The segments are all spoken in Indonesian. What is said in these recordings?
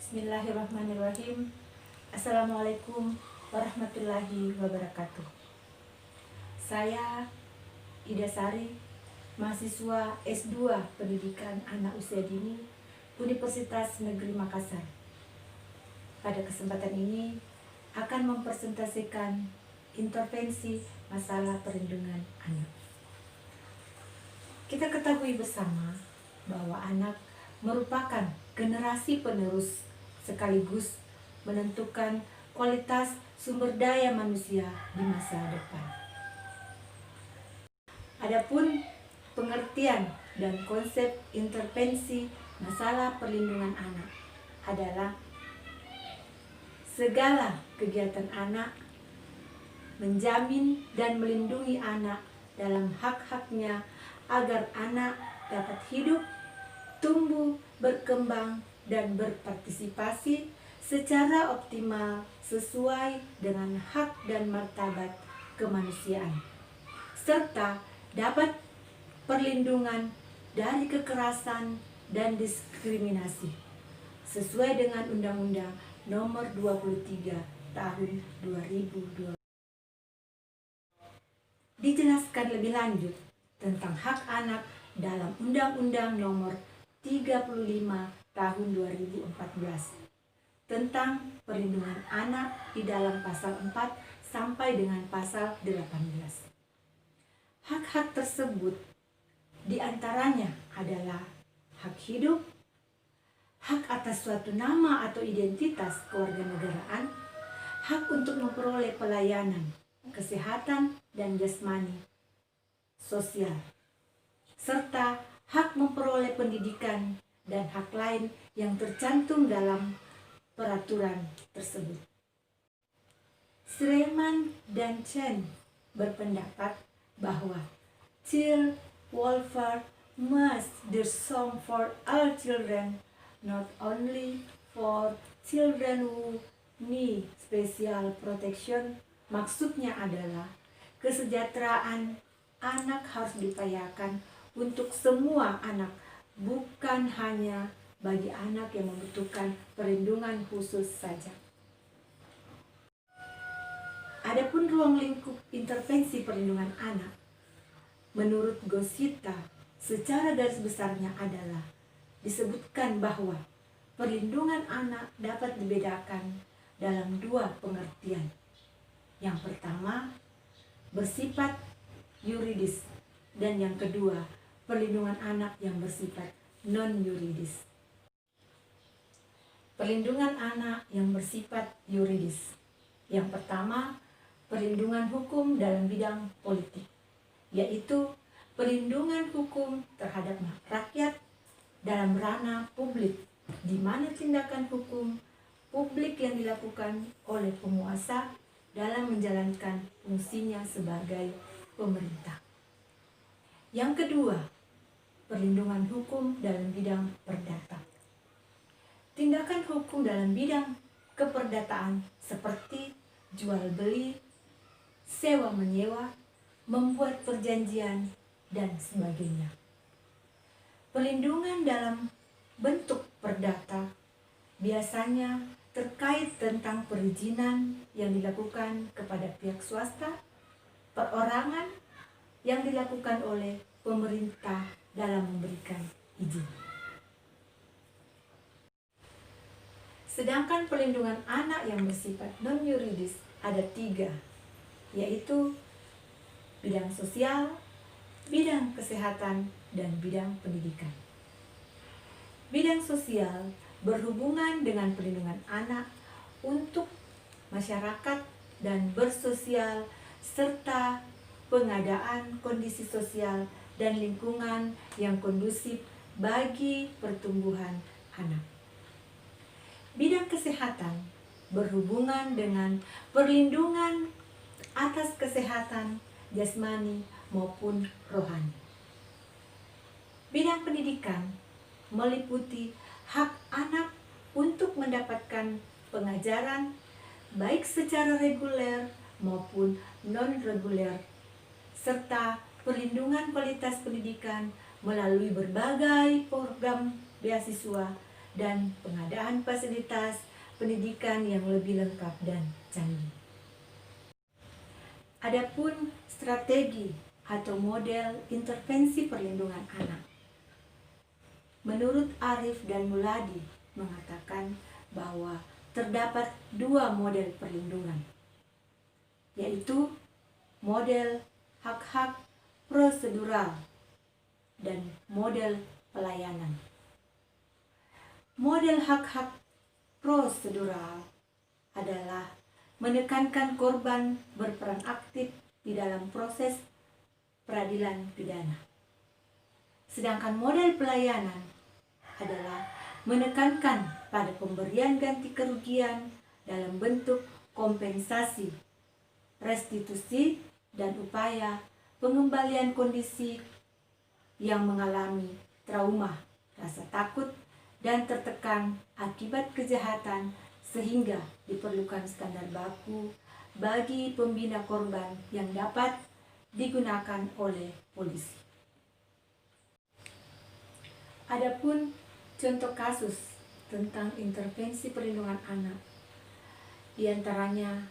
Bismillahirrahmanirrahim. Assalamualaikum warahmatullahi wabarakatuh. Saya Ida Sari, mahasiswa S2 Pendidikan Anak Usia Dini Universitas Negeri Makassar. Pada kesempatan ini akan mempresentasikan intervensi masalah perlindungan anak. Kita ketahui bersama bahwa anak merupakan generasi penerus sekaligus menentukan kualitas sumber daya manusia di masa depan. Adapun pengertian dan konsep intervensi masalah perlindungan anak adalah segala kegiatan anak menjamin dan melindungi anak dalam hak-haknya agar anak dapat hidup, tumbuh, berkembang, dan berpartisipasi secara optimal sesuai dengan hak dan martabat kemanusiaan, serta dapat perlindungan dari kekerasan dan diskriminasi sesuai dengan Undang-Undang Nomor 23 Tahun 2002. Dijelaskan lebih lanjut tentang hak anak dalam Undang-Undang Nomor 35 Tahun 2014 tentang perlindungan anak di dalam pasal 4 sampai dengan pasal 18. Hak-hak tersebut diantaranya adalah hak hidup, hak atas suatu nama atau identitas kewarganegaraan, hak untuk memperoleh pelayanan, kesehatan dan jasmani, sosial, serta hak memperoleh pendidikan dan hak lain yang tercantum dalam peraturan tersebut. Sreman dan Chen berpendapat bahwa child welfare must be song for all children, not only for children who need special protection. Maksudnya adalah kesejahteraan anak harus diupayakan untuk semua anak, bukan hanya bagi anak yang membutuhkan perlindungan khusus saja. Adapun ruang lingkup intervensi perlindungan anak, menurut Gosita, secara garis besarnya adalah disebutkan bahwa perlindungan anak dapat dibedakan dalam dua pengertian. Yang pertama, bersifat yuridis, dan yang kedua, perlindungan anak yang bersifat non-yuridis. Perlindungan anak yang bersifat yuridis. Yang pertama, perlindungan hukum dalam bidang politik, yaitu perlindungan hukum terhadap rakyat dalam ranah publik, di mana tindakan hukum publik yang dilakukan oleh penguasa dalam menjalankan fungsinya sebagai pemerintah. Yang kedua, perlindungan hukum dalam bidang perdata. Tindakan hukum dalam bidang keperdataan seperti jual beli, sewa menyewa, membuat perjanjian, dan sebagainya. Perlindungan dalam bentuk perdata biasanya terkait tentang perizinan yang dilakukan kepada pihak swasta, perorangan yang dilakukan oleh pemerintah dalam memberikan izin. Sedangkan perlindungan anak yang bersifat non-yuridis ada 3, yaitu bidang sosial, bidang kesehatan, dan bidang pendidikan. Bidang sosial berhubungan dengan perlindungan anak untuk masyarakat dan bersosial, serta pengadaan kondisi sosial dan lingkungan yang kondusif bagi pertumbuhan anak. Bidang kesehatan berhubungan dengan perlindungan atas kesehatan jasmani maupun rohani. Bidang pendidikan meliputi hak anak untuk mendapatkan pengajaran baik secara reguler maupun non-reguler, serta perlindungan kualitas pendidikan melalui berbagai program beasiswa dan pengadaan fasilitas pendidikan yang lebih lengkap dan canggih. Adapun strategi atau model intervensi perlindungan anak. Menurut Arif dan Muladi mengatakan bahwa terdapat dua model perlindungan, yaitu model hak-hak prosedural dan model pelayanan. Model hak-hak prosedural adalah menekankan korban berperan aktif di dalam proses peradilan pidana. Sedangkan model pelayanan adalah menekankan pada pemberian ganti kerugian dalam bentuk kompensasi, restitusi, dan upaya pengembalian kondisi yang mengalami trauma, rasa takut, dan tertekan akibat kejahatan sehingga diperlukan standar baku bagi pembina korban yang dapat digunakan oleh polisi. Adapun contoh kasus tentang intervensi perlindungan anak, diantaranya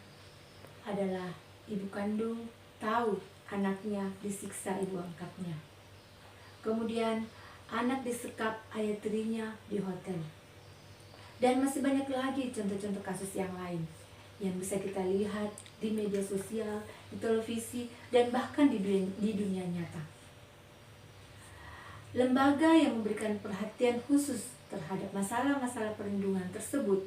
adalah ibu kandung tahu anaknya disiksa ibu angkatnya. Kemudian anak disekap ayah tirinya di hotel. Dan masih banyak lagi contoh-contoh kasus yang lain yang bisa kita lihat di media sosial, di televisi, dan bahkan di dunia nyata. Lembaga yang memberikan perhatian khusus terhadap masalah-masalah perlindungan tersebut,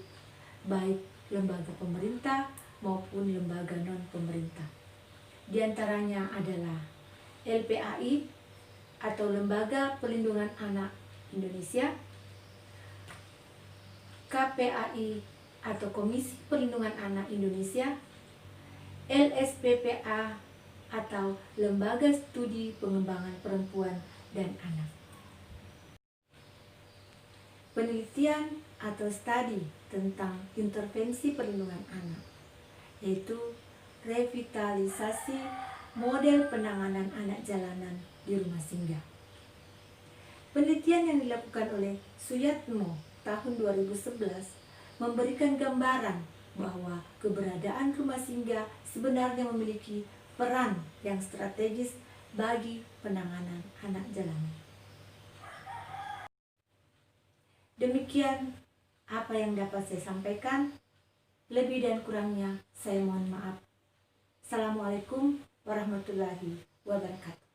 baik lembaga pemerintah maupun lembaga non-pemerintah. Di antaranya adalah LPAI atau Lembaga Perlindungan Anak Indonesia, KPAI atau Komisi Perlindungan Anak Indonesia, LSPPA atau Lembaga Studi Pengembangan Perempuan dan Anak. Penelitian atau studi tentang intervensi perlindungan anak, yaitu revitalisasi model penanganan anak jalanan di rumah singgah. Penelitian yang dilakukan oleh Suyatmo tahun 2011 memberikan gambaran bahwa keberadaan rumah singgah sebenarnya memiliki peran yang strategis bagi penanganan anak jalanan. Demikian apa yang dapat saya sampaikan. Lebih dan kurangnya saya mohon maaf. Assalamualaikum warahmatullahi wabarakatuh.